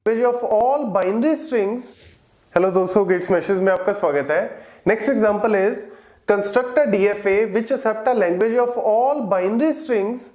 Language of all binary strings. Hello दोस्तों, gate मैसेज में आपका स्वागत है। Next example is construct a DFA which accept a language of all binary strings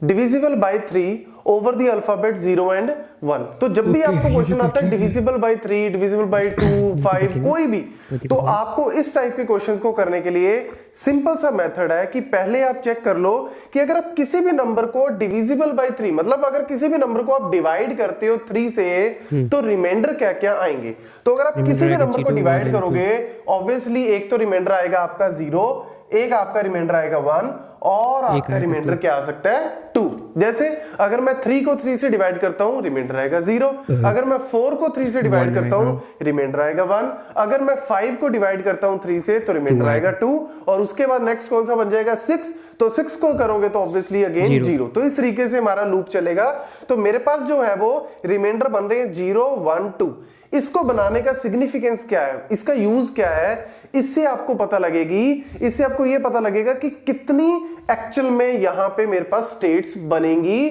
divisible by 3 over the alphabet 0 and 1। तो जब भी आपको क्वेश्चन आता है डिविजिबल बाय 3, डिविजिबल बाय 2, 5 कोई भी, तो आपको इस टाइप के क्वेश्चंस को करने के लिए सिंपल सा मेथड है कि पहले आप चेक कर लो कि अगर आप किसी भी नंबर को डिविजिबल बाय 3, मतलब अगर किसी भी नंबर को आप डिवाइड करते हो 3 से, तो रिमाइंडर क्या क्या आएंगे। तो अगर आप किसी भी नंबर को डिवाइड करोगे, ऑब्वियसली एक तो रिमाइंडर आएगा आपका 0, एक आपका रिमाइंडर आएगा 1 और आपका रिमाइंडर क्या आ सकता है 2। जैसे अगर मैं 3 को 3 से डिवाइड करता हूं, रिमाइंडर आएगा 0। अगर मैं 4 को 3 से डिवाइड करता हूं, रिमाइंडर आएगा 1। अगर मैं 5 को डिवाइड करता हूं 3 से, तो रिमाइंडर आएगा 2। और उसके बाद नेक्स्ट कौन सा बन जाएगा 6। तो 6 को करोगे तो ऑब्वियसली अगेन 0। तो इस तरीके से हमारा लूप चलेगा। तो मेरे पास जो है वो रिमाइंडर बन रहे हैं 0, 1, 2। इसको बनाने का सिग्निफिकेंस क्या है, इसका यूज क्या है, इससे आपको पता लगेगी, इससे आपको यह पता लगेगा कि कितनी एक्चुअल में यहां पे मेरे पास स्टेट्स बनेंगी।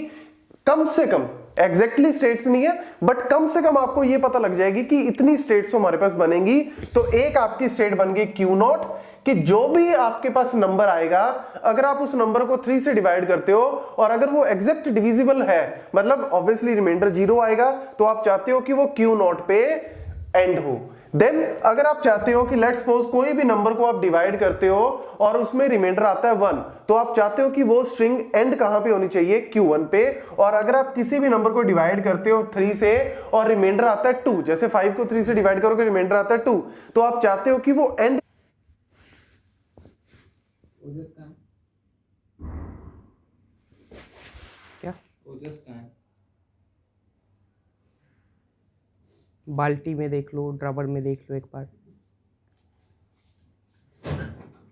कम से कम एग्जैक्टली स्टेट्स नहीं है, बट कम से कम आपको यह पता लग जाएगी कि इतनी स्टेट्स हमारे पास बनेंगी। तो एक आपकी स्टेट बन गई Q0 कि जो भी आपके पास नंबर आएगा, अगर आप उस नंबर को 3 से डिवाइड करते हो और अगर वो एग्जैक्ट डिविजिबल है, मतलब ऑब्वियसली रिमाइंडर 0 आएगा, तो आप चाहते हो कि वो Q0 पे एंड हो। देन अगर आप चाहते हो कि लेट्स सपोज कोई भी नंबर को आप डिवाइड करते हो और उसमें रिमाइंडर आता है 1, तो आप चाहते हो कि वो स्ट्रिंग एंड कहां पे होनी चाहिए, Q1 पे। और अगर आप किसी भी नंबर को डिवाइड करते हो 3 से और रिमाइंडर आता है 2, जैसे 5 को 3 से डिवाइड करोगे, रिमाइंडर आता है 2, तो आप चाहते हो कि वो एंड क्या बाल्टी में देख लो, ड्रबर में देख लो एक बार।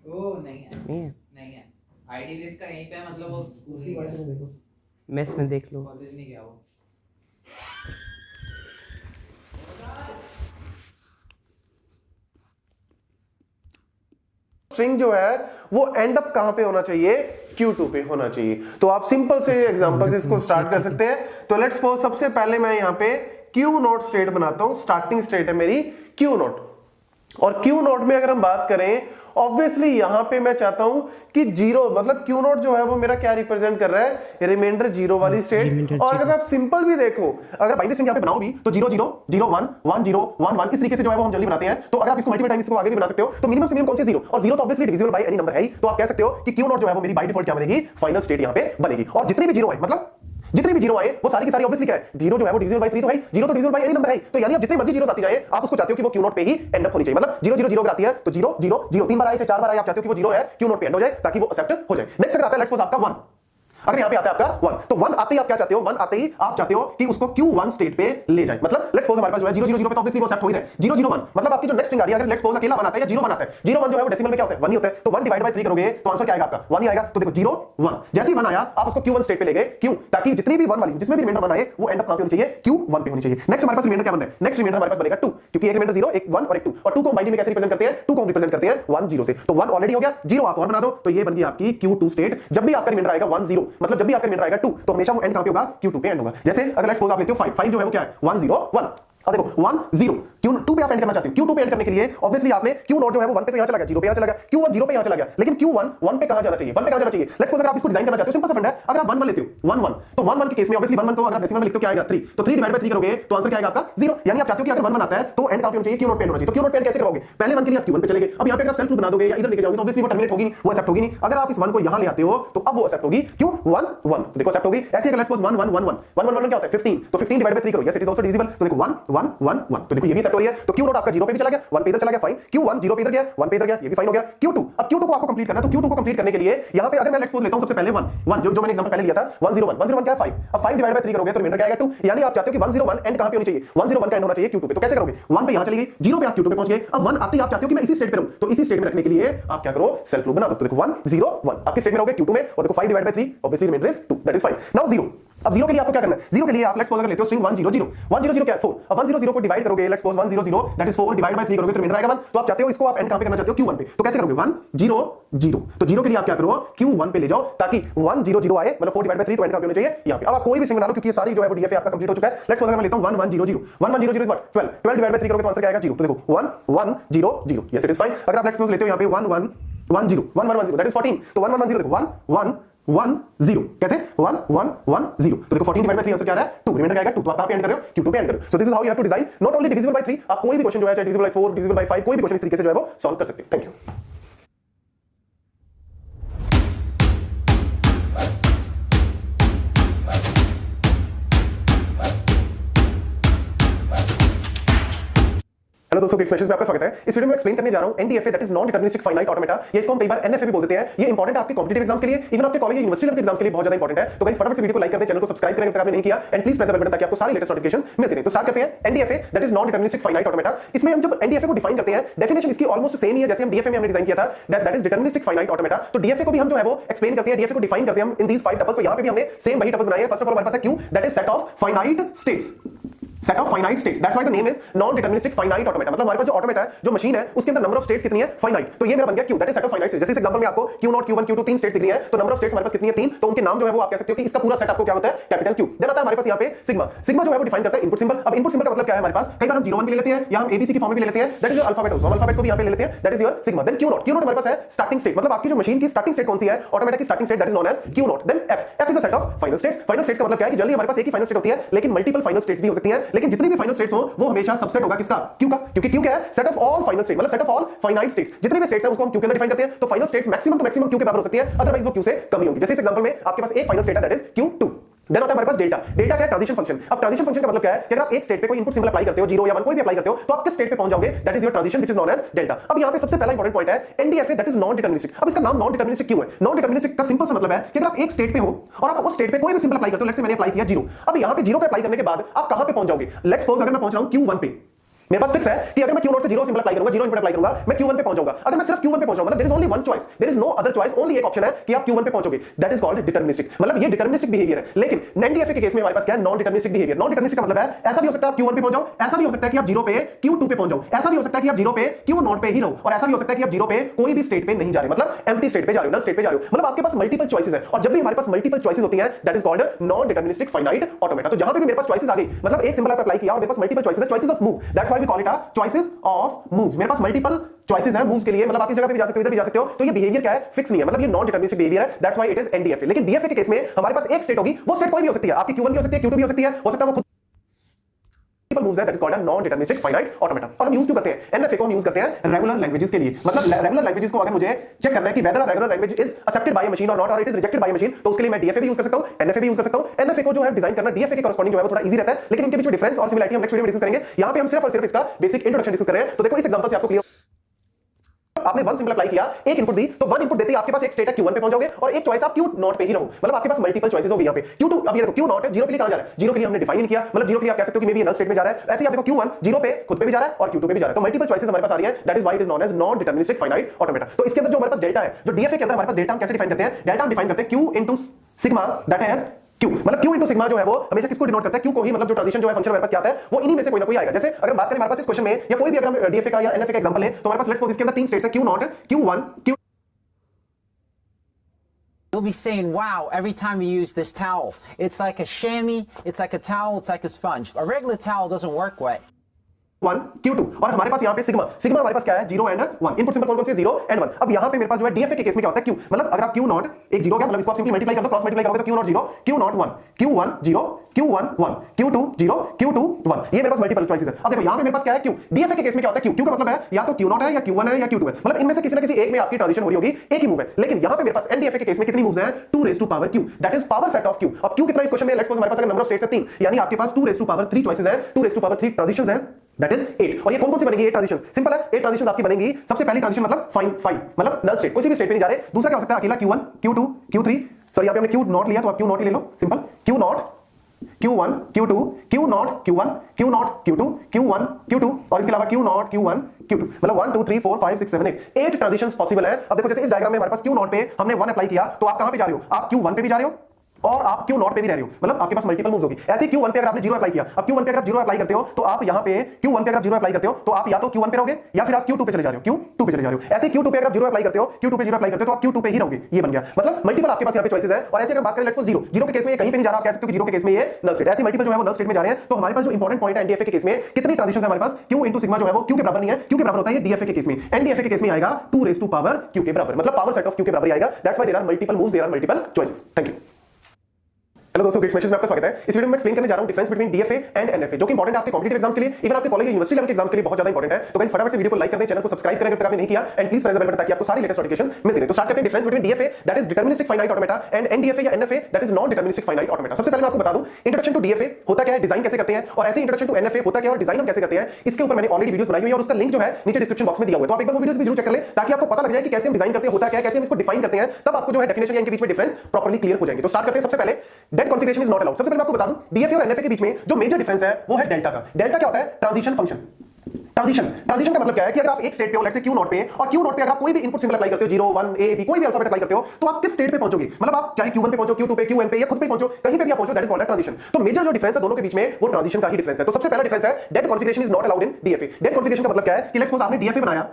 वो नहीं है, नहीं है, नहीं है। आईडी बेस का यहीं पे है, मतलब वो उसी वाले में देखो, मेस में देख लो। कॉलेज नहीं गया वो। स्ट्रिंग जो है वो एंड अप कहां पे होना चाहिए, Q2 पे होना चाहिए। तो आप सिंपल से एग्जांपल्स इसको स्टार्ट कर सकते हैं। तो लेट्स सपोज सबसे पहले मैं यहां पे Q0 स्टेट बनाता हूं। स्टार्टिंग स्टेट है मेरी Q0, और Q0 में अगर हम बात करें, ऑब्वियसली यहां पे मैं चाहता हूं कि 0, मतलब Q0 जो है वो मेरा क्या रिप्रेजेंट कर रहा है, रिमाइंडर 0 वाली स्टेट। और अगर आप सिंपल भी देखो, अगर बाइनरी स्ट्रिंग यहां पे बनाओ भी, तो 0 0 0 1 1 0 1 1 इस तरीके से जो है वो हम जल्दी बनाते हैं। तो अगर आप इसको मल्टीपल टाइम इसको आगे भी बना सकते हो, तो मिनिमम से मिनिमम कौन से 0, और 0 तो obviously divisible by any number है ही। तो आप कह सकते हो कि Q0 जो है वो मेरी बाय डिफॉल्ट क्या बनेगी, फाइनल स्टेट यहां पे बनेगी। और जितने भी 0 है, मतलब जितने भी 0 आए वो सारी की सारी ऑब्वियसली क्या है, 0 जो है वो डिविजिबल बाय 3 तो है, 0 तो डिविजिबल बाय एनी नंबर है। तो यानी आप जितने मर्जी 0 आती जाए, आप उसको चाहते हो कि वो Q0 पे ही एंड अप होनी चाहिए। मतलब 0 0 0 आती है तो 0 0 0 3 बार आए, 4 बार आए, आप चाहते हो कि वो 0 है, Q0 पे एंड हो जाए ताकि वो एक्सेप्ट हो जाए। नेक्स्ट अगर आता है लेट्स सपोज आपका 1, अगर यहां पे आता है आपका 1, तो 1 आते ही आप क्या चाहते हो, 1 आते ही आप चाहते हो कि उसको Q1 स्टेट पे ले जाए। मतलब लेट्स सपोज हमारे पास जो है 0 0 0 पे तो ऑब्वियसली वो एक्सेप्ट हो ही रहा है। 0 0 1 मतलब आपकी जो नेक्स्ट स्ट्रिंग आ रही है, अगर लेट्स सपोज अकेला 1 आता है या 0 1 आता है, 0 1 जो है वो डेसिमल में क्या होता है, 1 ही होता है। तो 1 डिवाइड बाय 3 करोगे तो आंसर क्या आएगा आपका, 1 ही आएगा। तो देखो 0 1, जैसे ही 1 आया आप उसको Q1 स्टेट पे ले गए, क्यों, ताकि जितनी भी 1 वाली जिसमें भी रिमाइंडर 1 आए वो एंड अप कहां पे होनी चाहिए, Q1 पे होनी चाहिए। नेक्स्ट हमारे पास रिमाइंडर क्या बन रहा है, नेक्स्ट रिमाइंडर हमारे पास बनेगा 2, क्योंकि एक रिमाइंडर 0, एक 1 और एक 2, और 2 को बाइनरी में कैसे रिप्रेजेंट करते हैं, 2 को हम रिप्रेजेंट करते हैं 1 0 से। तो 1 ऑलरेडी हो गया, 0 आप और बना दो, तो ये बन गई आपकी Q2 स्टेट। जब भी आपका रिमाइंडर आएगा 1 0, मतलब जब भी आपका रिमाइंडर आएगा 2, तो हमेशा वो एंड कहां पे होगा, Q2 पे एंड होगा। जैसे अगर लेट्स सपोज आप लेते हो 5 5 जो है वो क्या है, 1 0 1। अब देखो 1 0 Q2 पे आप एंड करना चाहते हो, Q2 पे एंड करने के लिए ऑब्वियसली आपने Q0 जो है वो 1 पे तो यहां चला गया, 0 पे यहां चला गया, Q1 0 पे यहां चला गया, लेकिन Q1 1 पे कहां जाना चाहिए, 1 पे कहां जाना चाहिए। लेट्स सपोज अगर आप इसको डिजाइन करना चाहते हो, सिंपल सा फंडा है, अगर आप 1 1 लेते हो 1 1, तो 1 1 के केस में ऑब्वियसली 1 1 को अगर आप डेसिमल में लिखते हो क्या आएगा 3, तो 3 डिवाइड बाय 3 करोगे तो आंसर क्या आएगा आपका 0। यानी आप चाहते हो कि अगर 1 1 आता है तो एंड कहां पे होना चाहिए, Q0 पे होना चाहिए। तो Q0 पे कैसे करोगे, पहले 1 के लिए आप Q1 पे चलेंगे। अब यहां पे अगर आप सेल्फ लूप बना दोगे या इधर लेके जाओगे तो ऑब्वियसली वो टर्मिनेट होगी, वो एक्सेप्ट होगी नहीं। अगर आप इस 1 को यहां ले आते हो तो अब वो एक्सेप्ट होगी, क्यों 1 1, देखो एक्सेप्ट होगी। ऐसे अगर लेट्स सपोज 1 1 1 1 1 1 1 क्या होता है 15, तो 15 डिवाइड बाय 3 करो, yes it is also divisible. तो देखो 1 1 1 1, तो देखो ये भी एक्सेप्ट हो रही है। तो Q0 आपका 0 पे भी चला गया, 1 पे इधर चला गया, फाइन। Q1 0 पे इधर गया, 1 पे इधर गया, ये भी फाइन हो गया। Q2, अब Q2 को आपको कंप्लीट करना है, तो Q2 को कंप्लीट करने के लिए यहां पे अगर मैं लेट्स सपोज लेता हूं सबसे पहले 1 1 जो मैंने एग्जांपल पहले लिया था 1 0 1 1 0 1 क्या है 5। अब 5 डिवाइड बाय 3 करोगे तो रिमाइंडर क्या आएगा 2। यानी आप चाहते हो कि 1 0 1 एंड कहां पे होनी चाहिए, 1 0 1 का एंड होना चाहिए Q2 पे। तो कैसे करोगे, 1 पे यहां चली गई, 0 पे आप Q2 पे पहुंच गए। अब 1 आते ही आप चाहते हो कि मैं इसी स्टेट पे रहूं, तो इसी स्टेट में रखने के लिए आप क्या करो, सेल्फ लूप बना दो। तो देखो 1 0 1 आपके स्टेट में रहोगे Q2 में, और देखो 5 divide by 3 obviously remainder is 2, that is fine. Now 0 अब जीरो के लिए आपको क्या करना है, जीरो के लिए आप लेट्स सपोज अगर लेते हो स्ट्रिंग 1 0 0 1 0 0 क्या है 4, अब 1 0 0 को डिवाइड करोगे let's suppose 1 0 0 that is 4 divide by 3 करोगे तो रिमाइंडर आएगा 1। तो आप चाहते हो इसको आप एंड कहां पे करना चाहते हो Q1 पे, तो कैसे करोगे 1 0 0, तो जीरो के लिए आप क्या करो Q1 पे ले जाओ ताकि 1 0 0 आए, मतलब 4 डिवाइड बाय 3 तो एंड कहां पे होना चाहिए यहां पे। अब आप कोई भी स्ट्रिंग बना लो क्योंकि ये सारी जो है वो डीएफए आपका कंप्लीट हो चुका है। लेट्स सपोज अगर मैं लेता हूं 1 1 0 0 1 1 0 0 इज व्हाट 12 12 डिवाइड बाय 3 करोगे तो आंसर क्या आएगा 0। तो देखो 1 1 0 0, यस इट इज फाइन। अगर आप लेट्स सपोज लेते हो यहां पे 1 1 1 0 1 1 1 0 दैट इज 14, तो 1 1 1 0 देखो 1 1 1 0 कैसे 1 1 1 0, तो देखो 14 डिवाइड बाय 3 आंसर क्या आ रहा है 2, रिमाइंडर आएगा 2। तो आप कहां पे एंड कर रहे हो Q2 पे एंड कर रहे हो। So this is how you have to design not only divisible by 3, आप कोई भी क्वेश्चन जो है चाहे डिविजिबल बाय 4 डिविजिबल बाय 5 कोई भी क्वेश्चन इस तरीके से जो है वो सॉल्व कर सकते हैं। Thank you. हेलो दोस्तों, क्विक क्वेश्चंस में आपका स्वागत है। इस वीडियो में एक्सप्लेन करने जा रहा हूं NDFA that is non deterministic finite automata. ये इसको हम कई बार एनएफए भी बोल देते हैं। ये इंपॉर्टेंट है आपके कॉम्पिटिटिव एग्जाम्स के लिए, इवन आपके कॉलेज यूनिवर्सिटी लेवल के एग्जाम्स के लिए बहुत ज्यादा इंपॉर्टेंट है। तो गाइस फटाफट से वीडियो को लाइक कर दें, चैनल को सब्सक्राइब करें अगर आपने नहीं किया, and please press the bell button ताकि आपको सारी लेटेस्ट नोटिफिकेशंस मिलती रहें। तो स्टार्ट करते हैं NDFA that is non deterministic finite automata. इसमें हम जब एनडीएफए को डिफाइन करते हैं, डेफिनेशन इसकी ऑलमोस्ट सेम ही है जैसे हम डीएफए में हमने डिजाइन किया था, that is deterministic finite automata. तो डीएफए को भी हम जो है वो एक्सप्लेन करते हैं, डीएफए को डिफाइन करते हैं हम इन दीस 5 टपल्स। तो यहां पे भी हमने सेम वही टपल्स बनाए हैं। फर्स्ट ऑफ ऑल हमारे पास है Q that is set of finite states, set of finite states, that's why the name is non deterministic finite automata. मतलब हमारे पास जो ऑटोमेटा है, जो मशीन है, उसके अंदर नंबर ऑफ स्टेट्स कितनी है फाइनाइट, तो ये मेरा बन गया Q that is set of finite states. जैसे इस एग्जांपल में आपको Q0 Q1 Q2 तीन स्टेट्स दिख रही है, तो नंबर ऑफ स्टेट्स हमारे पास कितनी है 3, तो उनके नाम जो है वो आप कह सकते हो कि इसका पूरा सेट आपको क्या होता है कैपिटल Q। देन आता है हमारे पास यहां पे सिग्मा, सिग्मा जो है वो डिफाइन करता है इनपुट सिंबल। अब इनपुट सिंबल का मतलब क्या है हमारे पास, कई बार हम 0 1 भी ले लेते हैं या हम ABC की फॉर्म में भी ले लेते हैं, that is your alphabet also, हम अल्फाबेट को भी यहां पे ले लेते हैं, that is your sigma. Then Q0, Q0 हमारे पास है स्टार्टिंग स्टेट, मतलब आपकी जो मशीन की स्टार्टिंग स्टेट कौन सी है, ऑटोमेटा की starting state, that is known as Q0। Then F, F is a set of final states. Final states का मतलब क्या है कि जल्दी हमारे पास एक ही फाइनल स्टेट होती है लेकिन मल्टीपल फाइनल स्टेट्स भी हो सकती हैं, लेकिन जितनी भी फाइनल स्टेट्स हो वो हमेशा सबसेट होगा किसका Q का, क्योंकि Q क्या है set of all final state, मतलब set of all finite states. जितनी भी स्टेट्स है उसको हम Q के अंदर डिफाइन करते हैं। तो final states maximum to maximum Q के बराबर हो सकती है, अदरवाइज वो Q से कम ही होगी। जैसे इस एग्जांपल में आपके पास एक फाइनल स्टेट है दैट इज Q2। देन आता है हमारे पास डेल्टा, डेल्टा क्या है ट्रांजिशन फंक्शन। अब ट्रांजिशन फंक्शन का मतलब क्या है कि अगर आप एक स्टेट पे कोई इनपुट सिंबल अप्लाई करते हो 0 या 1 कोई भी अप्लाई करते हो तो आप किस स्टेट पे पहुंच जाओगे, that is your transition which is known as delta. अब यहां पे सबसे पहला इंपॉर्टेंट पॉइंट है NDFA that is non deterministic. अब इसका नाम नॉन डिटरमिनिस्टिक क्यों है? नॉन डिटरमिनिस्टिक का सिंपल सा मतलब है कि अगर आप एक स्टेट पे हो और आप उस स्टेट पे कोई भी सिंबल अप्लाई करते हो, लेट्स से मैंने अप्लाई किया 0, अब यहां पे 0 पे अप्लाई करने के बाद आप कहां पे पहुंच जाओगे, लेट्स सपोज अगर मैं पहुंच रहा हूं Q1 पे, मेरे पास फिक्स है कि अगर मैं Q0 से 0 सिंबल अप्लाई करूंगा, 0 इनपुट अप्लाई करूंगा, मैं Q1 पे पहुंच जाऊंगा। अगर मैं सिर्फ Q1 पे पहुंच रहा हूं, मतलब there is only one choice, there is no other choice, only एक ऑप्शन है कि आप Q1 पे पहुंचोगे, दैट इज कॉल्ड डिटरमिनिस्टिक। मतलब ये डिटरमिनिस्टिक बिहेवियर है। लेकिन एनडीएफए के केस में हमारे पास क्या है, non deterministic behaviour. Non deterministic का मतलब है ऐसा भी हो सकता है आप Q1 पे पहुंच जाओ, ऐसा भी हो सकता है कि आप 0 पे Q2 पे पहुंच जाओ, ऐसा भी हो सकता है कि आप 0 पे Q0 पे ही रहो, और ऐसा भी हो सकता है कि आप 0 पे कोई भी स्टेट पे नहीं जा रहे, मतलब एम्प्टी स्टेट पे जा रहे हो, नल स्टेट पे जा रहे हो। मतलब आपके पास मल्टीपल चॉइसेस है, और जब भी हमारे पास मल्टीपल चॉइसेस होती हैं that is called non deterministic finite automata. तो जहां पे भी मेरे पास चॉइसेस आ गई, मतलब एक सिंबल आप अप्लाई किया और मेरे पास मल्टीपल चॉइसेस है, choices of move, that's why we call it a choices of moves. मेरे पास मल्टीपल चॉइसेस हैं मूव्स के लिए, मतलब आप इस जगह पे भी जा सकते हो, इधर भी जा सकते हो। तो ये बिहेवियर क्या है, फिक्स नहीं है, मतलब ये नॉन डिटरमिनिस्टिक बिहेवियर है, दैट्स व्हाई इट इज एनडीएफए। लेकिन डीएफए के केस में हमारे पास एक स्टेट होगी, वो स्टेट कोई भी हो सकती है, आपकी Q1 भी हो सकती है, Q2 भी हो सकती है, हो सकता है वो खुद मूव्स है, that is called a non deterministic finite automata. और हम यूज क्यों करते हैं एनएफए को, हम यूज करते हैं रेगुलर लैंग्वेजेस के लिए। मतलब रेगुलर लैंग्वेजेस को अगर मुझे चेक करना है कि whether regular language is accepted by a machine और नॉट, और it is rejected by a machine, तो उसके लिए मैं डीएफए भी यूज कर सकता हूं, एनएफए भी यूज कर सकता हूं। एनएफए को जो है डिजाइन करना डीएफए के कॉरस्पॉन्डिंग जो है वो थोड़ा इजी रहता है, लेकिन इनके बीच में डिफरेंस और सिमिलरिटी हम नेक्स्ट वीडियो में डिस्कस करेंगे। यहां पे हम सिर्फ और सिर्फ इसका बेसिक इंट्रोडक्शन डिस्कस कर रहे हैं। तो देखो इस एग्जांपल से आपको क्लियर, आपने वन सिंबल अप्लाई किया, एक इनपुट दी, तो वन इनपुट देते ही आपके पास एक स्टेट है Q1 पे पहुंच जाओगे, और एक चॉइस आप Q0 पे ही रहो, मतलब आपके पास मल्टीपल चॉइसेस होगी यहां पे। Q2 अब ये देखो Q0 है, 0 के लिए कहां जा रहा है, 0 के लिए हमने डिफाइन नहीं किया, मतलब 0 के लिए आप कह सकते हो कि मे बी नल स्टेट में जा रहा है। ऐसे ही आप देखो Q1 0 पे खुद पे भी जा रहा है और Q2 पे भी जा रहा है, तो मल्टीपल चॉइसेस हमारे पास आ रही है, that is why it is known as non deterministic finite automata. तो इसके अंदर जो हमारे पास डेल्टा है, जो डीएफए के अंदर हमारे पास डेल्टा हम कैसे डिफाइन करते हैं, डेल्टा हम डिफाइन करते हैं Q into sigma, that is Q, मतलब Q इनटू सिग्मा जो है वो हमेशा किसको डिनोट करता है, Q को ही, मतलब जो ट्रांजिशन जो है फंक्शन हमारे पास क्या आता है वो इन्हीं में से कोई ना कोई आएगा। जैसे अगर बात करें हमारे पास इस क्वेश्चन में, या कोई भी अगर हम डीएफए का या एनएफए का एग्जांपल लें, तो हमारे पास लेट्स सपोज इसके अंदर तीन स्टेट्स है Q0 Q1 Q। You'll be saying wow every time you use this towel. It's like a chamois, it's like a towel, it's like a sponge. A regular towel doesn't work wet. 1 Q2, और हमारे पास यहाँ पे sigma, sigma हमारे पास क्या है 0 and 1, input symbol कौन-कौन से 0 and 1। अब यहाँ पे मेरे पास जो है डीएफए के केस में क्या होता है Q, मतलब अगर आप Q0 एक 0 क्या, मतलब इसको आप सिंपली मल्टीप्लाई कर दो, क्रॉस मल्टीप्लाई करोगे तो Q0 0 Q0 1 Q1 0 Q1 1 Q2 0 Q2 1, ये मेरे पास मल्टीपल चॉइसेस है। अब देखो यहाँ पे मेरे पास क्या है Q, डीएफए के केस में क्या होता है Q का मतलब है या तो Q0 है या Q1 है या Q2 है, मतलब इनमें से किसी ना किसी एक में आपकी ट्रांजिशन हो रही होगी, एक ही मूव है। लेकिन यहाँ पे मेरे पास एनडीएफए के केस में कितनी मूव्स हैं, 2 raise to power Q, that is power set of Q। अब Q कितना इस क्वेश्चन में, लेट्स सपोज हमारे पास अगर नंबर ऑफ स्टेट्स है 3, यानी आपके पास 2 रेज़ टू पावर 3 चॉइसेस हैं, 2 रेज़ टू पावर 3 ट्रांजिशंस हैं, दैट इज 8। और ये कौन-कौन सी बनेगी 8 ट्रांजिशंस, सिंपल है 8 ट्रांजिशंस आपकी बनेंगी। सबसे पहली ट्रांजिशन मतलब फाइन 5, मतलब नल स्टेट, कोई भी स्टेट पे नहीं जा रहे। दूसरा क्या हो सकता है, अकेला Q1 Q2 Q3, सॉरी यहाँ पे हमने Q0 लिया तो आप Q0 ही ले लो, simple Q0 Q1 Q2 Q0 Q1 Q0 Q2 Q1 Q2, और इसके अलावा Q0 Q1 Q2, मतलब 1 2 3 4 5 6 7 8 ट्रांजिशंस पॉसिबल है। अब देखो जैसे इस डायग्राम में हमारे पास Q0 पे हमने 1 अप्लाई किया, तो आप कहां पे जा रहे हो, आप Q1 पे भी जा रहे हो, और आप Q0 पे भी रह रहे हो, मतलब आपके पास मल्टीपल मूव्स होगी। ऐसे Q1 पे अगर आपने 0 अप्लाई किया, अब Q1 पे अगर आप 0 अप्लाई करते हो तो आप यहां पे Q1 पे अगर आप 0 अप्लाई करते हो तो आप या तो Q1 पे रहोगे या फिर आप Q2 पे चले जा रहे हो, Q2 पे चले जा रहे हो। ऐसे Q2 पे अगर आप 0 अप्लाई करते हो, Q2 पे 0 अप्लाई करते हो तो आप Q2 पे ही रहोगे, ये बन गया। मतलब मल्टीपल आपके पास यहां पे चॉइसेस है। और ऐसे अगर बात करें लेट्स सपोज 0 के केस में ये कहीं पे नहीं जा रहा, आप कह सकते हो कि 0 के केस में ये नल स्टेट, ऐसे मल्टीपल जो है वो नल स्टेट में जा रहे हैं। तो हमारे पास जो इंपॉर्टेंट पॉइंट है एनडीएफए के केस में, कितनी ट्रांजिशंस है हमारे पास, Q into सिग्मा जो है वो Q के बराबर नहीं है, Q के बराबर होता है ये डीएफए के केस में। एनडीएफए के केस में आएगा 2 raised to power Q के बराबर, मतलब पावर सेट ऑफ Q के बराबर ही आएगा। That's why there are multiple moves, there are multiple choices. Thank you. Hello दोस्तों, ग्रेट में आपका स्वागत है। इस वीडियो में मैं एक्सप्लेन करने जा रहा हूं difference between DFA and NFA, जो कि इंपॉर्टेंट है आपके कॉम्पिटिटिव एग्जाम्स के लिए, इवन आपके कॉलेज यूनिवर्सिटी लेवल के एग्जाम्स के लिए बहुत ज्यादा इंपॉर्टेंट है। तो गाइस फटाफट से वीडियो को लाइक कर दें, चैनल को सब्सक्राइब करें अगर तक आपने नहीं किया, and please press the bell button ताकि आपको सारी लेटेस्ट नोटिफिकेशंस मिलती रहें। तो स्टार्ट करते हैं difference between DFA that is deterministic finite automata and NDFA या NFA that is non deterministic finite automata. सबसे पहले मैं आपको बता दूं इंट्रोडक्शन टू डीएफए होता क्या है, डिजाइन कैसे करते हैं, और ऐसे इंट्रोडक्शन टू एनएफए होता क्या है और डिजाइन हम कैसे करते हैं, इसके ऊपर मैंने ऑलरेडी वीडियोस बनाई हुई है और उसका लिंक जो है नीचे डिस्क्रिप्शन बॉक्स में दिया हुआ है। तो आप एक बार वो वीडियोस भी जरूर चेक कर लें ताकि आपको पता लग जाए कि कैसे हम डिजाइन करते हैं, होता क्या है, कैसे हम इसको डिफाइन करते हैं, तब आपको जो है डेफिनेशन या इनके बीच में डिफरेंस प्रॉपर्ली क्लियर हो जाएंगे। तो स्टार्ट करते हैं। सबसे पहले dead configuration is not allowed. सबसे पहले मैं आपको बता दूं डीएफए और एनएफए के बीच में जो मेजर डिफरेंस है वो है डेल्टा का। डेल्टा क्या होता है, ट्रांजिशन फंक्शन। ट्रांजिशन का मतलब क्या है कि अगर आप एक स्टेट पे हो लेट्स से Q0 पे, और Q0 पे अगर आप कोई भी इनपुट सिंबल अप्लाई करते हो 0 1 A B कोई भी अल्फाबेट अप्लाई करते हो तो आप किस स्टेट पे पहुंचोगे, मतलब आप चाहे Q1 पे पहुंचो, Q2 पे, Qn पे या खुद पे पहुंचो, कहीं पे भी आप पहुंचो, दैट इज कॉल्ड ट्रांजिशन। तो मेजर जो डिफरेंस है दोनों के बीच में वो ट्रांजिशन का ही डिफरेंस है। तो सबसे पहला डिफरेंस है dead configuration is not allowed in DFA. Dead configuration का मतलब क्या है कि लेट्स सपोज आपने डीएफए बनाया,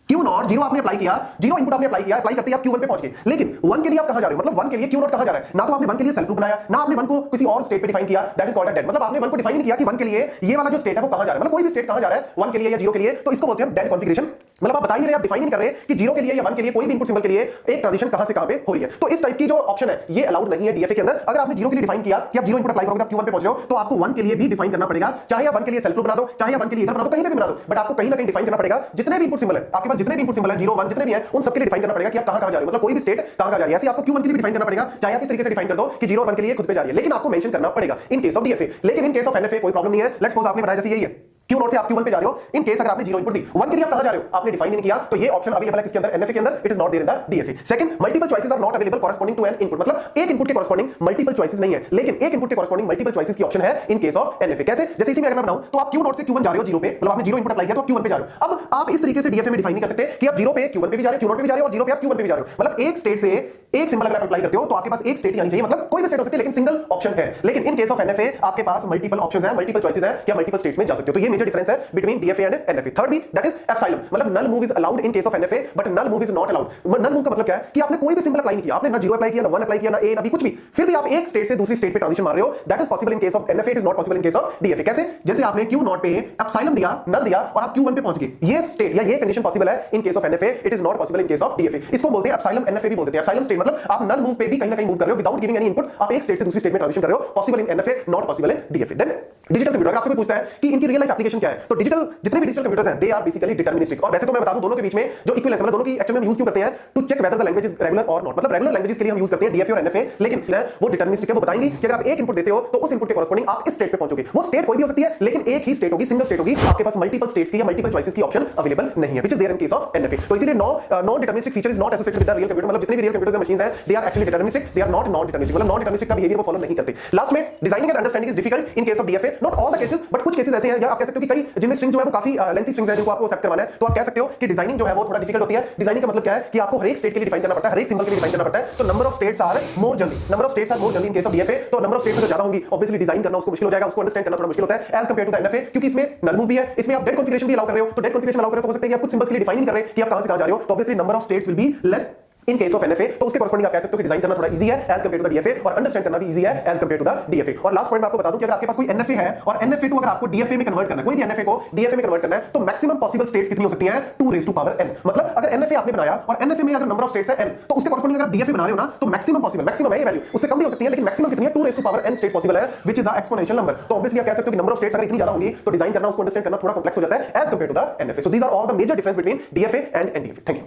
Q0 0 आपने अप्लाई किया, 0 इनपुट आपने अप्लाई किया, अप्लाई करते ही आप Q1 पे पहुंच गए, लेकिन 1 के लिए आप कहां जा रहे हो, मतलब 1 के लिए Q0 कहां जा रहा है, ना तो आपने 1 के लिए सेल्फ लूप बनाया, ना आपने 1 को किसी और स्टेट पे डिफाइन किया, दैट इज कॉल्ड डेड। मतलब आपने 1 को डिफाइन नहीं किया कि 1 के लिए ये वाला जो स्टेट है वो कहां जा रहा है, मतलब कोई भी स्टेट कहां जा रहा है 1 के लिए या 0 के लिए, तो इसको बोलते हैं डेड कॉन्फिगरेशन। मतलब आप बता ही नहीं रहे, आप डिफाइन नहीं कर रहे कि 0 के लिए या 1 के लिए कोई भी इनपुट सिंबल के लिए एक ट्रांजिशन कहां से कहां पे हो रही है। तो इस टाइप की जो ऑप्शन है ये अलाउड नहीं है डीएफए के अंदर। अगर आपने 0 के लिए डिफाइन किया कि आप 0 इनपुट अप्लाई करोगे, आप Q1 पे पहुंच रहे हो, तो आपको 1 के लिए भी डिफाइन करना पड़ेगा, चाहे आप 1 के लिए सेल्फ लूप बना दो, चाहे आप 1 के लिए इधर बना दो, कहीं पे भी बना दो, बट आपको कहीं ना कहीं डिफाइन करना पड़ेगा। जितने भी इनपुट सिंबल है आपके पास, जितने भी इनपुट सिंबल है 0 1 जितने भी हैं, उन सबके लिए डिफाइन करना पड़ेगा कि आप कहां कहां जा रहे हो, मतलब कोई भी स्टेट कहां कहां जा रही है। ऐसे आपको Q1 के लिए डिफाइन करना पड़ेगा, चाहे आप इस तरीके से डिफाइन कर दो कि 0 और 1 के लिए खुद पे जा रही है, लेकिन आपको मेंशन करना पड़ेगा इन केस ऑफ डीएफए। लेकिन इन केस ऑफ एनएफए कोई प्रॉब्लम नहीं है। लेट्स सपोज आपने बनाया जैसे यही है, Q0 से आप Q1 पे जा रहे हो, इन केस अगर आपने 0 इनपुट दी, 1 के लिए आप कहां जा रहे हो आपने डिफाइन नहीं किया, तो ये ऑप्शन अवेलेबल है किसके अंदर, एनएफए के अंदर, it is not there in the DFA. Second, multiple choices are not available corresponding to an input, मतलब एक इनपुट के कॉरस्पॉन्डिंग मल्टीपल चॉइसेस नहीं है, लेकिन एक इनपुट के कॉरस्पॉन्डिंग मल्टीपल चॉइसेस की ऑप्शन है इन केस ऑफ एनएफए। कैसे, जैसे इसी में अगर मैं बनाऊं तो आप Q0 से Q1 जा रहे हो 0 पे, मतलब आपने 0 इनपुट अप्लाई किया तो आप Q1 पे जा रहे हो। अब आप इस तरीके से डीएफए में डिफाइन नहीं कर सकते कि आप 0 पे Q1 पे भी जा रहे हो, Q0 पे भी जा रहे हो और 0 पे आप Q1 पे भी जा रहे हो। मतलब एक स्टेट से एक सिंबल अगर आप अप्लाई करते हो तो आपके पास एक स्टेट ही आनी चाहिए, मतलब कोई भी स्टेट हो सकती है लेकिन सिंगल ऑप्शन है। लेकिन इन केस ऑफ एनएफए आपके पास मल्टीपल ऑप्शंस हैं, मल्टीपल चॉइसेस हैं, या मल्टीपल स्टेट्स में जा सकते हो। तो ये मेजर डिफरेंस है between DFA and NFA. Third भी दैट इज एप्सिलॉन, मतलब null move is allowed in case of NFA but null move is not allowed. Null move का मतलब क्या है कि आपने कोई भी सिंबल अप्लाई नहीं किया, आपने ना 0 अप्लाई किया, ना 1 अप्लाई किया, ना A ना B, कुछ भी, फिर भी आप एक स्टेट से दूसरी स्टेट पे ट्रांजिशन मार रहे हो, that is possible in case of NFA, it is not possible in case of DFA. कैसे, जैसे आपने Q0 पे एप्सिलॉन दिया, नल दिया और आप Q1 पे पहुंच गए, ये स्टेट या ये कंडीशन पॉसिबल है इन case of NFA, it is not possible in case of DFA. इसको बोलते हैं एप्सिलॉन, एनएफए भी बोलते हैं एप्सिलॉन स्टेट, मतलब आप नल मूव पे भी कहीं ना कहीं मूव कर रहे हो विदाउट गिविंग एनी इनपुट, आप एक स्टेट से दूसरी स्टेट में ट्रांजिशन कर रहे हो, possible in NFA, not possible in DFA. Then digital computer, अगर आपसे कोई पूछता है कि इनकी रियल लाइफ एप्लीकेशन क्या है, तो डिजिटल जितने भी डिजिटल कंप्यूटर्स हैं दे आर बेसिकली डिटरमिनिस्टिक। और वैसे तो मैं बता दूं दोनों के बीच में जो इक्विवेलेंस है, दोनों की एक्चुअली हम यूज क्यों करते हैं, to check whether the language is regular और नॉट, मतलब रेगुलर लैंग्वेजेस के लिए हम यूज करते हैं डीएफए और एनएफए, लेकिन वो डिटरमिनिस्टिक है। वो बताएंगे कि अगर आप एक इनपुट देते हो तो उस इनपुट के कॉरस्पॉन्डिंग आप इस स्टेट पे पहुंचोगे। वो स्टेट कोई भी हो सकती है लेकिन एक ही स्टेट होगी, सिंगल स्टेट होगी, आपके पास मल्टीपल स्टेट्स की या मल्टीपल चॉइसेस की ऑप्शन अवेलेबल नहीं है, which is there in case of NFA. तो इसीलिए non deterministic feature is not associated with the real computer, मतलब जितने भी रियल कंप्यूटर्स एंड मशीन्स हैं they are actually deterministic, they are not non deterministic, मतलब non deterministic का behaviour वो follow नहीं करते। लास्ट में designing and understanding is difficult in case of DFA, not all the cases but कुछ cases ऐसे हैं या आप कह सकते हो कि कई जिनमें स्ट्रिंग्स जो है वो काफी लेंथी स्ट्रिंग्स हैं जिनको आपको एक्सेप्ट करवाना है, तो आप कह सकते हो कि डिजाइनिंग जो है वो थोड़ा डिफिकल्ट होती है। डिजाइनिंग का मतलब क्या है कि आपको हर एक स्टेट के लिए डिफाइन करना पड़ता है, हर एक सिंबल के लिए डिफाइन करना पड़ता है, तो number of states are more जल्दी, number of states are more जल्दी इन केस ऑफ डीएफए। तो नंबर ऑफ स्टेट्स अगर ज्यादा होंगी ऑब्वियसली डिजाइन करना उसको मुश्किल हो जाएगा, उसको अंडरस्टैंड करना थोड़ा मुश्किल होता है as compare to the NFA, क्योंकि इसमें नल मूव भी है, इसमें आप डेड कॉन्फिगरेशन भी अलाउ कर रहे हो। तो डेड कॉन्फिगरेशन अलाउ कर रहे हो तो हो सकता है कि आप कुछ सिंबल्स के लिए डिफाइन नहीं कर रहे कि आप कहां से कहां जा रहे हो, तो obviously number of states will be less in case of NFA. तो उसके कॉरस्पॉन्डिंग आप कह सकते हो कि डिजाइन करना थोड़ा इजी है as compare to the DFA, और अंडरस्टैंड करना भी इजी है as compare to the DFA. और लास्ट पॉइंट मैं आपको बता दूं कि अगर आपके पास कोई एनएफए है और एनएफए टू अगर आपको डीएफए में कन्वर्ट करना है, कोई भी एनएफए को डीएफए में कन्वर्ट करना है, तो मैक्सिमम पॉसिबल स्टेट्स कितनी हो सकती हैं, 2 raised to power n। मतलब अगर एनएफए आपने बनाया और एनएफए में अगर नंबर ऑफ स्टेट्स है n, तो उसके कॉरस्पॉन्डिंग अगर डीएफए बना रहे हो ना तो मैक्सिमम पॉसिबल, मैक्सिमम है ये वैल्यू, उससे कम भी हो सकती है लेकिन मैक्सिमम कितनी है, 2 raised to power n state possible है, which is a exponential number. तो ऑब्वियसली आप कह सकते हो कि नंबर ऑफ स्टेट्स अगर इतनी ज्यादा होंगी तो डिजाइन करना, उसको अंडरस्टैंड करना थोड़ा कॉम्प्लेक्स हो जाता है as compare to the NFA. So these are all the major difference between DFA and NDFA. Thank you.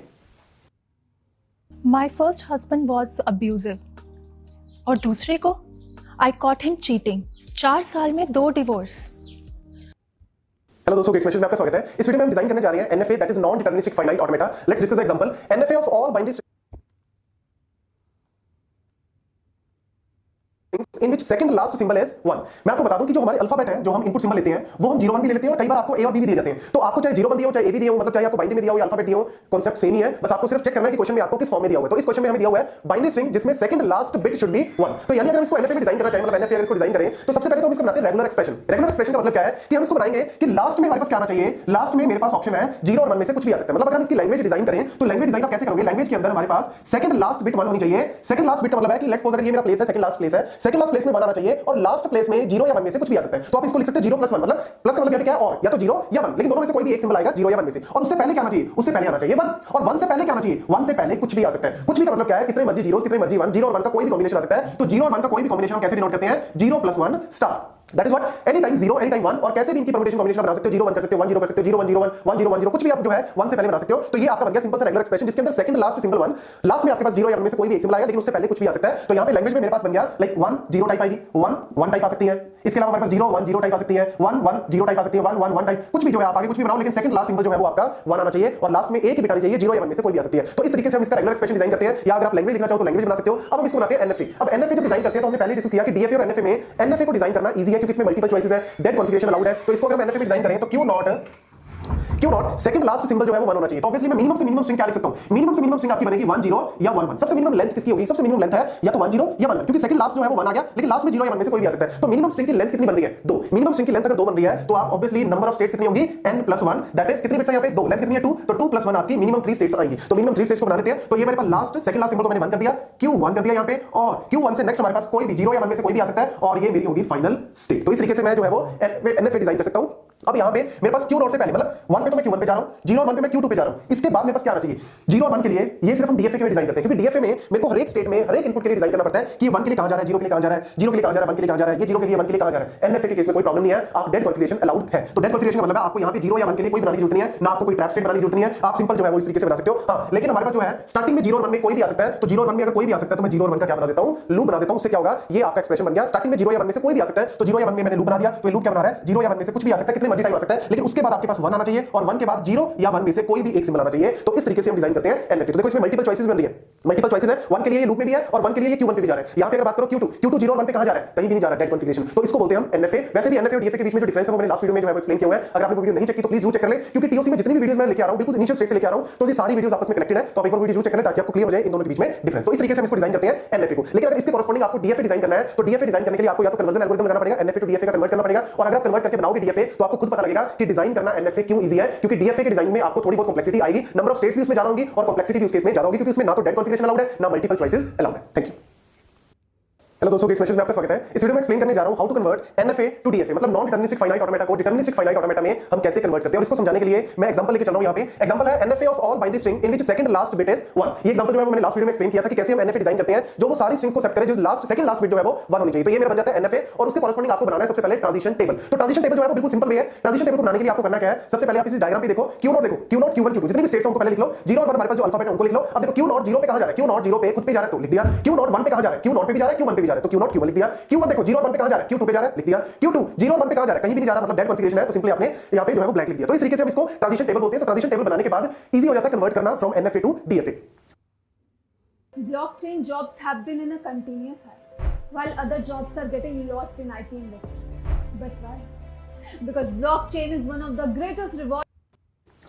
My first husband was abusive. और दूसरे को I caught him cheating. 4 साल में 2 डिवोर्स। हेलो दोस्तों, गेट्स में आपका स्वागत है। इस वीडियो में हम डिजाइन करने जा रहे हैं NFA that is non deterministic finite automata. Let's discuss the example. NFA of all binary in which second last symbol is 1। मैं आपको बता दूं कि जो हमारे अल्फाबेट है, जो हम इनपुट सिंबल लेते हैं, वो हम 0 1 भी ले लेते हैं और कई बार आपको ए और बी भी दिए जाते हैं। तो आपको चाहे 0 1 दिया हो, चाहे ए भी दिया हो, मतलब चाहे आपको बाइनरी में दिया हो या अल्फाबेट दिया हो, कांसेप्ट सेम ही है। बस आपको सिर्फ चेक करना है कि क्वेश्चन में आपको किस फॉर्म में दिया हुआ है। तो इस क्वेश्चन में हमें दिया हुआ है बाइनरी स्ट्रिंग जिसमें second last bit should be 1। तो यानी अगर हम इसको एनएफए में डिजाइन करना चाहें, मतलब एनएफए अगर इसको डिजाइन करें, तो सबसे पहले तो हम इसको बनाते हैं रेगुलर एक्सप्रेशन। रेगुलर एक्सप्रेशन का मतलब क्या है कि हम इसको बनाएंगे कि लास्ट में हमारे पास क्या आना चाहिए। लास्ट में मेरे पास ऑप्शन है 0 और 1 में से कुछ भी आ सकता है। मतलब अगर हम इसकी लैंग्वेज डिजाइन करें तो लैंग्वेज डिजाइन आप कैसे करोगे? लैंग्वेज के अंदर हमारे पास सेकंड लास्ट बिट 1 होनी चाहिए। सेकंड लास्ट बिट का मतलब है कि लेट्स सपोज अगर ये मेरा प्लेस है, सेकंड लास्ट प्लेस है, सेकंड लास्ट प्लेस में 1 आना चाहिए और लास्ट प्लेस में 0 या 1 में से कुछ भी आ सकता है। तो आप इसको लिख सकते हैं 0 + 1, मतलब प्लस का मतलब क्या है और या तो 0 या 1, लेकिन दोनों में से कोई भी एक सिंबल आएगा 0 या 1 में से। और उससे पहले क्या आना चाहिए? उससे पहले आना चाहिए 1, और 1 से पहले क्या आना चाहिए? 1 से पहले कुछ भी आ सकता है। कुछ भी का मतलब क्या है? कितने मर्जी जीरोस, कितने मर्जी 1, 0 और 1 का कोई भी कॉम्बिनेशन आ सकता है। तो 0 और 1 का कोई भी कॉम्बिनेशन हम कैसे डिनोट करते हैं? 0 + 1 star. That is what any time 0 any time 1, और कैसे भी इनकी परम्यूटेशन कॉम्बिनेशन बना सकते हो। 0 1 कर सकते हो, 1 0 कर सकते हो, 0 1 0 1 1 0 1 0, कुछ भी आप जो है 1 से पहले बना सकते हो। तो ये आपका बन गया सिंपल सा रेगुलर एक्सप्रेशन जिसके अंदर सेकंड लास्ट सिंबल 1, लास्ट में आपके पास 0 या 1 में से कोई भी एक सिंबल आएगा, लेकिन उससे पहले कुछ भी आ सकता है। तो यहां पे लैंग्वेज में मेरे पास बन गया लाइक 1 0 टाइप आएगी, 1 1 टाइप आ सकती है। इसके अलावा हमारे पास 0 1 0 टाइप आ सकती है, 1 1 0 टाइप आ सकती है, 1 1 1 टाइप, कुछ भी जो है आप आगे कुछ भी बनाओ, लेकिन सेकंड लास्ट सिंबल जो है वो आपका 1 आना चाहिए और लास्ट में एक ही बिट आनी चाहिए। 0 या 1 में से कोई भी आ सकती है। तो इस तरीके से हम इसका रेगुलर एक्सप्रेशन डिजाइन करते हैं। या अगर आप लैंग्वेज लिखना चाहो तो लैंग्वेज बना सकते हो। अब हम इसको बनाते हैं एनएफए। अब एनएफए जब डिजाइन करते हैं तो हमने पहले डिस्कस किया कि डीएफए और एनएफए में एनएफए को डिजाइन करना इजी है क्योंकि इसमें मल्टीपल चॉइसेस है, डेड कॉन्फ़िगरेशन अलाउड है। तो इसको अगर हम एनएफए में डिजाइन करें तो Q not second last symbol जो है वो 1 होना चाहिए। तो ऑब्वियसली मैं मिनिमम से मिनिमम स्ट्रिंग क्या लिख सकता हूं? मिनिमम से मिनिमम स्ट्रिंग आपकी बनेगी 1 0 या 1 1। सबसे मिनिमम लेंथ किसकी होगी? सबसे मिनिमम लेंथ है या तो 1 0 या 1 1, क्योंकि सेकंड लास्ट जो है वो 1 आ गया, लेकिन लास्ट में 0 या 1 में से कोई भी आ सकता है। तो मिनिमम स्ट्रिंग की लेंथ कितनी बन रही है? 2। मिनिमम स्ट्रिंग की लेंथ अगर 2 बन रही है तो आप ऑब्वियसली नंबर ऑफ स्टेट्स कितनी होंगी? n + 1, दैट इज कितनी बिट्स है यहां पे? 2। लेंथ कितनी है? 2। तो 2 + 1 आपकी मिनिमम 3 स्टेट्स आएंगी। तो मिनिमम 3 स्टेट्स को बना लेते हैं। तो ये मेरे पास लास्ट सेकंड लास्ट सिंबल को मैंने 1 कर दिया, q1 कर दिया यहां पे, और q1 से नेक्स्ट हमारे पास कोई भी 0 या 1 में से कोई भी आ सकता है और ये मेरी होगी फाइनल स्टेट। तो इस तरीके से मैं जो है वो एनएफए डिजाइन कर सकता हूं। अब यहां पे मेरे पास q0 से पहले मतलब 1 पे तो मैं q1 पे जा रहा हूं, 0 और 1 पे मैं q2 पे जा रहा हूं। इसके बाद मेरे पास क्या आना चाहिए? 0 और 1 के लिए ये सिर्फ हम डीएफए के लिए डिजाइन करते हैं, क्योंकि डीएफए में मेरे को हर एक स्टेट में हर एक इनपुट के लिए डिजाइन करना पड़ता है कि 1 के लिए कहां जा रहा है, 0 के लिए कहां जा रहा है, 0 के लिए कहां जा रहा है, 1 के लिए कहां जा रहा है, ये 0 के लिए 1 के लिए कहां जा रहा है। एनएफए के केस में कोई प्रॉब्लम नहीं है, आप डेड कॉन्फ़िगरेशन अलाउड है। तो डेड कॉन्फ़िगरेशन का मतलब है आपको यहां पे 0 या 1 के लिए कोई बनाने की जरूरत नहीं है, ना आपको कोई ट्रैप स्टेट बनाने की जरूरत नहीं है। आप सिंपल जो है वो इस तरीके से बना सकते हो। हां, लेकिन हमारे पास जो है स्टार्टिंग में 0 और 1 में कोई भी आ सकता है। तो 0 और 1 में अगर कोई भी आ सकता है तो मैं 0 और 1 का क्या बना देता हूं? लूप बना देता हूं। उससे क्या होगा? ये आपका एक्सप्रेशन बन गया। स्टार्टिंग में 0 या 1 में से कोई भी आ सकता है, तो 0 या 1 में मैंने लूप बना दिया। तो ये लूप क्या बना रहा है? 0 या 1 में से कुछ भी आ सकता है, कितने मर्जी टाइम आ सकता है, लेकिन उसके बाद आपके पास 1 आना चाहिए और 1 के बाद 0 या 1 में से कोई भी एक सिंबल आना चाहिए। तो इस तरीके से हम डिजाइन करते हैं एनएफए। तो देखो इसमें मल्टीपल चॉइसेस बन रही है, मल्टीपल चॉइसेस है। 1 के लिए ये लूप में भी है और 1 के लिए ये q1 पे भी जा रहा है। यहां पे अगर बात करो q2 0 और 1 पे कहां जा रहा है? कहीं भी नहीं जा रहा है, डेड कॉन्फ़िगरेशन। तो इसको बोलते हैं हम एनएफए। वैसे भी एनएफए और डीएफए के बीच में जो डिफरेंस है वो मैंने लास्ट वीडियो में जो है वो एक्सप्लेन किया हुआ है। अगर आपने वो वीडियो नहीं चेक की तो प्लीज जरूर चेक कर ले, क्योंकि टीओसी में जितनी भी वीडियोस मैं लेके आ रहा हूं बिल्कुल इनिशियल स्टेट से लेके आ रहा हूं, तो ये सारी वीडियोस आपस में कनेक्टेड है। तो आप एक बार वीडियो जरूर चेक करें ताकि आपको क्लियर हो जाए इन दोनों के बीच में डिफरेंस। तो इस तरीके से हम इसको डिजाइन करते हैं एनएफए को। लेकिन अगर इसके कॉरस्पॉन्डिंग आपको डीएफए डिजाइन करना है तो डीएफए डिजाइन करने के लिए आपको या तो कन्वर्जन एल्गोरिथम लगाना पड़ेगा, एनएफए टू डीएफए का कन्वर्ट करना पड़ेगा। और अगर आप कन्वर्ट करके बनाओगे डीएफए तो आपको खुद पता लगेगा कि डिजाइन करना एनएफए क्यों इजी है, क्योंकि डीएफए के डिजाइन में आपको थोड़ी बहुत कॉम्प्लेक्सिटी आएगी, नंबर ऑफ स्टेट्स भी उसमें ज्यादा होंगी और कॉम्प्लेक्सिटी भी उस केस में ज्यादा होगी, क्योंकि उसमें ना तो डेड कॉन्फ़िगरेशन अलाउड है ना मल्टीपल चॉइसेस अलाउड है। Thank you. हेलो दोस्तों, गेट्स मैसेज में आपका स्वागत है। इस वीडियो में एक्सप्लेन करने जा रहा हूं how to convert NFA to DFA, मतलब नॉन डिटरमिनिस्टिक फाइनाइट ऑटोमेटा को डिटरमिनिस्टिक फाइनाइट ऑटोमेटा में हम कैसे कन्वर्ट करते हैं। और इसको समझाने के लिए मैं एग्जांपल लेके चल रहा हूं। यहां पे एग्जांपल है NFA of all binary string in which second last bit is 1। ये एग्जांपल जो है वो मैंने लास्ट वीडियो में एक्सप्लेन किया था कि कैसे हम एनएफए डिजाइन करते हैं जो वो सारी स्ट्रिंग्स को सेट करे जो लास्ट सेकंड लास्ट बिट जो है वो 1 होनी चाहिए। तो ये मेरा बन जाता है एनएफए और उसके कॉरस्पॉन्डिंग आपको बनाना है सबसे पहले ट्रांजिशन टेबल। तो ट्रांजिशन टेबल जो है वो बिल्कुल सिंपल वे है। ट्रांजिशन टेबल को बनाने के लिए आपको करना क्या है? सबसे पहले आप इस डायग्राम पे देखो, q0 देखो, q0 q1 q2 जितनी भी स्टेट्स हैं उनको पहले लिख लो। 0 और 1 हमारे पास जो अल्फाबेट है उनको लिख लो। अब देखो q0 0 पे कहां जा रहा है? q0 0 पे खुद पे जा रहा है तो लिख दिया। q0 1 पे कहां जा रहा है? q0 पे भी जा रहा है, q1 पे भी जा रहा है, तो q0 q1 लिख दिया। q1 देखो 0 और 1 पे कहां जा रहा है? q2 पे जा रहा है, लिख दिया। q2 0 और 1 पे कहां जा रहा है? कहीं भी नहीं जा रहा, मतलब डेड कॉन्फ़िगरेशन है, तो सिंपली आपने यहां पे जो है वो ब्लैंक लिख दिया। तो इस तरीके से हम इसको ट्रांजिशन टेबल बोलते हैं। तो ट्रांजिशन टेबल बनाने के बाद इजी हो जाता है कन्वर्ट करना from NFA to DFA. Blockchain jobs have been in a continuous high, while other jobs are getting lost in IT industry. But why? Because blockchain is one of the greatest rewards.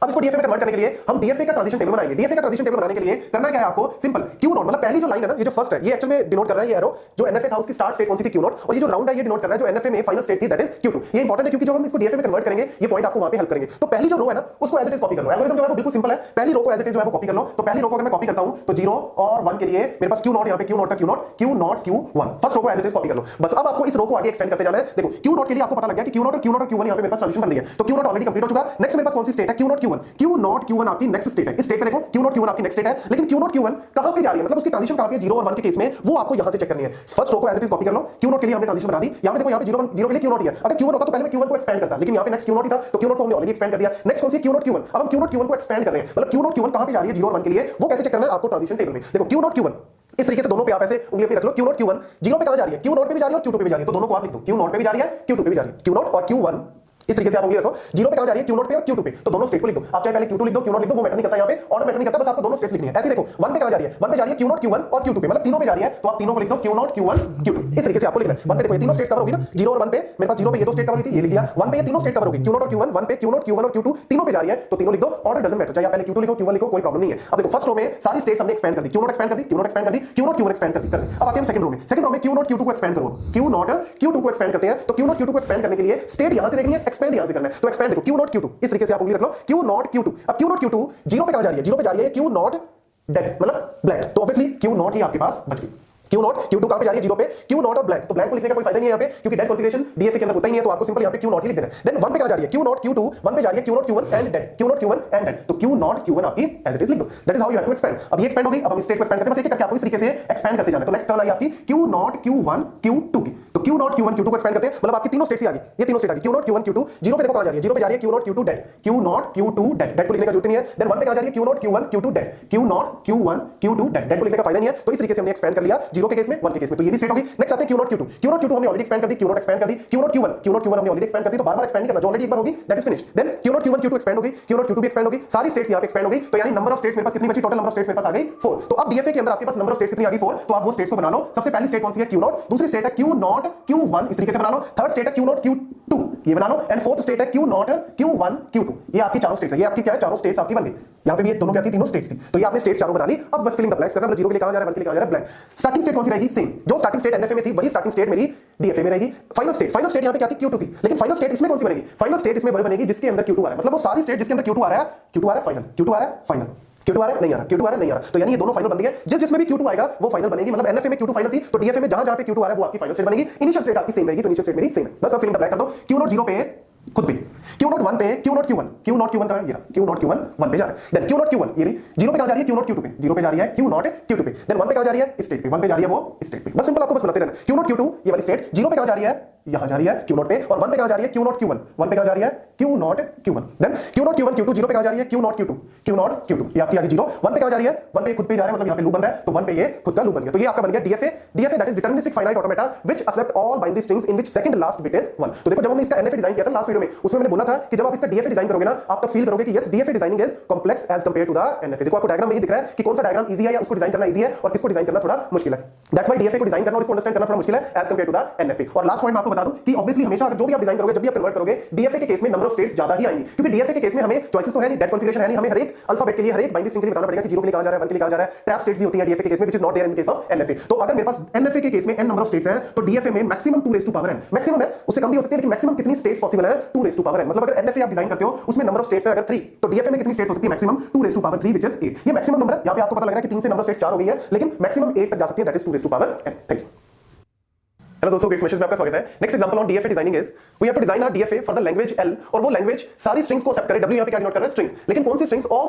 अब इसको DFA में convert करने के लिए हम DFA का transition table बनाएंगे। DFA का ट्रांजिशन टेबल बनाने के लिए करना क्या है आपको? सिंपल q0 मतलब पहली जो लाइन है ना, ये जो फर्स्ट है ये एक्चुअल में डिनोट कर रहा है ये एरो जो एनएफए था उसकी स्टार्ट स्टेट कौन सी थी? q0। और ये जो राउंड है ये डिनोट कर रहा है जो एनएफए में फाइनल स्टेट थी, दैट इज q2। ये इंपॉर्टेंट है क्योंकि जब हम इसको डीएफए में कन्वर्ट करेंगे ये पॉइंट आपको वहां पे हेल्प करेंगे। तो पहली जो रो है ना उसको एज इट इज कॉपी कर लो। एल्गोरिथम जो है वो बिल्कुल सिंपल है, पहली रो को एज इट इज जो है वो कॉपी कर लो। तो पहली रो को अगर मैं कॉपी करता हूं तो 0 और 1 के लिए मेरे पास q0 यहां पे q0 का q0 q1 फर्स्ट रो को एज इट इज कॉपी कर लो। बस अब आपको इस रो को आगे एक्सटेंड करते जाना है। देखो q0 के लिए आपको पता लग गया कि q0 और q1 यहां पे मेरे पास ट्रांजिशन बन रही है, तो q0 ऑलरेडी कंप्लीट हो चुका। नेक्स्ट मेरे पास कौन सी स्टेट है? q0 q1 आपकी नेक्स्ट स्टेट है। इस स्टेट पे देखो q0 q1 आपकी नेक्स्ट स्टेट है, लेकिन q0 q1 कहां पे जा रही है, मतलब उसकी ट्रांजिशन कहां पे है 0 और 1 के केस में, वो आपको यहां से चेक करनी है। फर्स्ट रो को एज इट इज कॉपी कर लो। q0 के लिए हमने ट्रांजिशन बना दी। यहां पे देखो यहां पे 0 के लिए q0 है। अगर q1 होता तो पहले मैं q1 को एक्सपेंड करता, लेकिन यहां पे नेक्स्ट q0 ही था तो q0 को हमने ऑलरेडी एक्सपेंड कर दिया। नेक्स्ट कौन सी q0 q1। अब हम q0 q1 को एक्सपेंड कर रहे हैं, मतलब q0 q1 कहां पे जा रही है 0 और 1 के लिए, वो कैसे चेक करना है आपको ट्रांजिशन टेबल में। देखो q0 q1 इस तरीके से दोनों पे आप ऐसे उंगली अपनी रख लो। q0 q1 0 पे कहां जा रही है? q0 पे भी जा रही है और q2 पे भी जा रही है, तो दोनों को आप लिख दो। q0 पे भी जा रही है q2 पे भी जा रही है। q0 और q1 इस तरीके से आप उंगली रखो, 0 पे कहां जा रही है, Q0 पे और Q2 पे, तो दोनों स्टेट को लिख दो। आप चाहे पहले Q2 लिख दो, Q0 लिख दो, वो मैटर नहीं करता, यहां पे ऑर्डर मैटर नहीं करता, बस आपको दोनों स्टेट्स लिखनी है। ऐसे देखो 1 पे कहां जा रही है, 1 पे जा रही है Q0 Q1 और Q2 पे, मतलब तीनों पे जा रही है, तो आप तीनों को लिख दो Q0 Q1 Q2, इस तरीके से आपको लिखना है। 1 पे देखो ये तीनों स्टेट्स कवर होगी ना, 0 और 1 पे, मेरे पास 0 पे ये दो स्टेट कवर हुई थी, ये लिख दिया। 1 पे ये तीनों स्टेट कवर होगी, Q0 और Q1, 1 पे Q0 Q1 और Q2 तीनों पे जा रही है, तो तीनों लिख दो, ऑर्डर डजंट मैटर, चाहे आप पहले Q2 लिखो Q1 लिखो, कोई प्रॉब्लम नहीं है। अब देखो फर्स्ट रो में सारी स्टेट्स हमने एक्सपेंड कर दी, Q0 एक्सपेंड कर दी, Q0 एक्सपेंड कर दी, Q0 Q1 एक्सपेंड कर दी। अब आते हैं सेकंड रो में, सेकंड रो में Q0 Q2 को एक्सपेंड करो, Q0 Q2 को एक्सपेंड करते हैं, तो Q0 Q2 को एक्सपेंड करने के लिए स्टेट यहां से देखनी है, एक्सपेंड यहां से करना है, तो एक्सपेंड देखो Q0 Q2, इस तरीके से आप उंगली रख लो, Q0 Q2। अब Q0 Q2 0 पे कहां जा रही है, 0 पे जा रही है Q0 डेड, मतलब ब्लैक, तो ऑब्वियसली Q0 ही आपके पास बच गई। Q0 Q2 कहां पे जा रही है, 0 पे, Q0 और ब्लैक, तो ब्लैक को लिखने का कोई फायदा नहीं है यहां पे, क्योंकि डेड कॉन्फ़िगरेशन DFA के अंदर होता ही नहीं है, तो आपको सिंपल यहां पे Q0 ही लिख देना है। देन 1 पे कहां जा रही है, Q0 Q2, 1 पे जा रही है Q0 Q1 and dead, Q0 Q1 and dead, तो Q0 Q1 आपकी एज इट इज लिख दो। That is how you have to expand. अब ये एक्सपेंड हो गई, अब हम स्टेट को एक्सपेंड करते हैं, बस एक एक करके आपको इस तरीके से एक्सपेंड करते जाना है। तो नेक्स्ट टर्न आई आपकी Q0 Q1 Q2 की, तो Q0 Q1 Q2 को एक्सपेंड करते हैं, मतलब आपकी तीनों स्टेट्स ही आ गई, ये तीनों स्टेट आ गई, Q0 Q1 Q2, 0 पे देखो कहां जा रही है, 0 पे जा रही है Q0 Q2 dead, Q0 Q2 dead, dead को लिखने का जरूरत नहीं है। देन 1 पे कहां जा रही है, Q0 Q1 Q2 dead, Q0 Q1 Q2 dead, dead को लिखने का फायदा नहीं है, तो इस तरीके से हमने एक्सपेंड कर लिया 0 के केस में, 1 के केस में, तो ये भी स्टेट होगी। नेक्स्ट आते हैं Q0 Q2, Q0 Q2 हमने ऑलरेडी एक्सपेंड कर दी, Q0 एक्सपेंड कर दी, Q0 Q1 हमने ऑलरेडी एक्सपेंड कर दी, तो बार-बार एक्सपेंड नहीं करना, जो ऑलरेडी एक बार होगी that is finished. Then Q0 Q1 Q2 expand होगी, Q0 Q2 भी एक्सपेंड होगी, सारी स्टेट्स यहां पे एक्सपेंड हो गई, तो यानी नंबर ऑफ स्टेट्स मेरे पास कितनी बची, टोटल नंबर ऑफ स्टेट्स मेरे पास आ गई 4। तो अब DFA के अंदर आपके पास नंबर ऑफ स्टेट्स कितनी आ गई 4, तो आप वो स्टेट्स को बना लो। सबसे पहली स्टेट कौन सी है, Q0, दूसरी स्टेट है Q0 Q1, इस तरीके से बना लो। थर्ड स्टेट है Q0 Q2, ये बना लो, एंड फोर्थ स्टेट है Q0 Q1 Q2, ये आपकी चारों स्टेट्स है, ये आपकी क्या है, चारों स्टेट्स आपकी बन गई। यहां पे भी ये दोनों क्या थी, तीनों स्टेट्स थी, तो ये आपने स्टेट्स चारों बना ली। अब बस फिलिंग द ब्लैंक्स करना, मतलब 0 के लिए कहां जा रहा है, 1 के लिए कहां जा रहा है, ब्लैंक। स्टार्टिंग स्टेट कौन सी रहेगी, सेम, जो स्टार्टिंग स्टेट NFA में थी वही स्टार्टिंग स्टेट मेरी DFA में रहेगी। फाइनल स्टेट यहां पे क्या थी, Q2 थी, लेकिन फाइनल स्टेट इसमें कौन सी बनेगी, फाइनल स्टेट इसमें वही बनेगी जिसके अंदर Q2 आ रहा है, मतलब वो सारी स्टेट जिसके अंदर Q2 आ रहा है फाइनल, Q2 आ रहा है फाइनल, Q2 आ रहा है नहीं आ रहा, Q2 आ रहा है नहीं आ रहा, तो यानी ये दोनों फाइनल बन गए। जिसमें भी Q2 आएगा वो फाइनल बनेगी, मतलब NFA में Q2 फाइनल थी, तो DFA में जहां पे Q2 आ रहा है वो आपकी फाइनल स्टेट बनेगी। इनिशियल स्टेट आपकी सेम रहेगी, तो इनिशियल स्टेट मेरी सेम है। बस अब फिलिंग द ब्लैंक कर दो। Q0 0 पे खुद भी, Q0 1 पे Q0 Q1 का ये रहा, Q0 Q1 1 पे जा रहा है। देन Q0 Q1 ये रही, 0 पे कहां जा रही है, Q0 Q2 पे, 0 पे जा रही है Q0 Q2 पे। देन 1 पे कहां जा रही है, स्टेट पे, 1 पे जा रही है वो स्टेट पे। बस सिंपल आपको बस बनाते रहना। Q0 Q2 ये वाली स्टेट 0 पे कहां जा रही है, यहां जा रही है Q0 पे, और 1 पे कहां जा रही है, Q0 Q1, 1 पे कहां जा रही है Q0 Q1। Then Q0 Q1 Q2 0 पे कहां जा रही है, Q0 Q2 ये आपकी आ गई 0। 1 पे कहां जा रही है, 1 पे खुद पे जा रहा है, मतलब यहां पे लूप बन रहा है, तो 1 पे ये खुद का लूप बन गया। तो ये आपका बन गया DFA that is deterministic finite automata which accept all binary strings in which second last bit is 1। तो देखो जब हमने इसका NFA डिजाइन किया था लास्ट वीडियो में, उसमें मैंने बोला था कि जब आप इसका DFA डिजाइन करोगे ना, आप तब फील करोगे कि yes DFA designing is complex as compared to the NFA। देखो आपको डायग्राम में ये दिख रहा है कि कौन सा डायग्राम इजी है या उसको डिजाइन करना इजी है और किसको डिजाइन करना थोड़ा मुश्किल है। दैट्स व्हाई DFA को डिजाइन करना और इसको अंडरस्टैंड करना थोड़ा मुश्किल है as compared to the NFA। और लास्ट पॉइंट मैं आपको बता दूं कि ऑब्वियसली हमेशा जो भी आप डिजाइन करोगे, जब भी आप कन्वर्ट करोगे, DFA के केस में नंबर ऑफ स्टेट्स ज्यादा ही आएंगी, क्योंकि DFA के केस में हमें चॉइसेस तो है नहीं, डेड कॉन्फ़िगरेशन है नहीं, हमें हर एक अल्फाबेट के लिए, हर एक बाइनरी स्ट्रिंग के लिए बताना पड़ेगा कि 0 के लिए कहां जा रहा है, 1 के लिए कहां जा रहा है। ट्रैप स्टेट्स भी होती हैं DFA के केस में, which is not there in the case of NFA। तो अगर मेरे पास NFA के केस में n नंबर ऑफ स्टेट्स हैं, तो DFA में maximum 2 raise to power n, maximum है, उससे कम भी हो सकती है, लेकिन मैक्सिमम कितनी स्टेट्स पॉसिबल है, 2 रेज़ टू पावर n। मतलब अगर NFA आप डिजाइन करते हो उसमें नंबर ऑफ स्टेट्स है अगर 3, तो DFA में कितनी स्टेट्स हो सकती है, maximum 2 raise to power 3 which is 8। ये मैक्सिमम नंबर है, यहां पे आपको पता लग रहा है कि 3 से नंबर ऑफ स्टेट्स 4 हो गई है, लेकिन मैक्सिमम 8 तक जा सकती है, that is 2 raise to power n। Thank you. Hello दोस्तों, ग्रेट में आपका स्वागत है। Next example on DFA designing is we have to design our DFA for the language L, और वो लैंग्वेज सारी स्ट्रिंग्स को एक्सेप्ट करे। W यहां पे क्या डिनोट कर रहा है, स्ट्रिंग, लेकिन कौन सी स्ट्रिंग्स, ऑल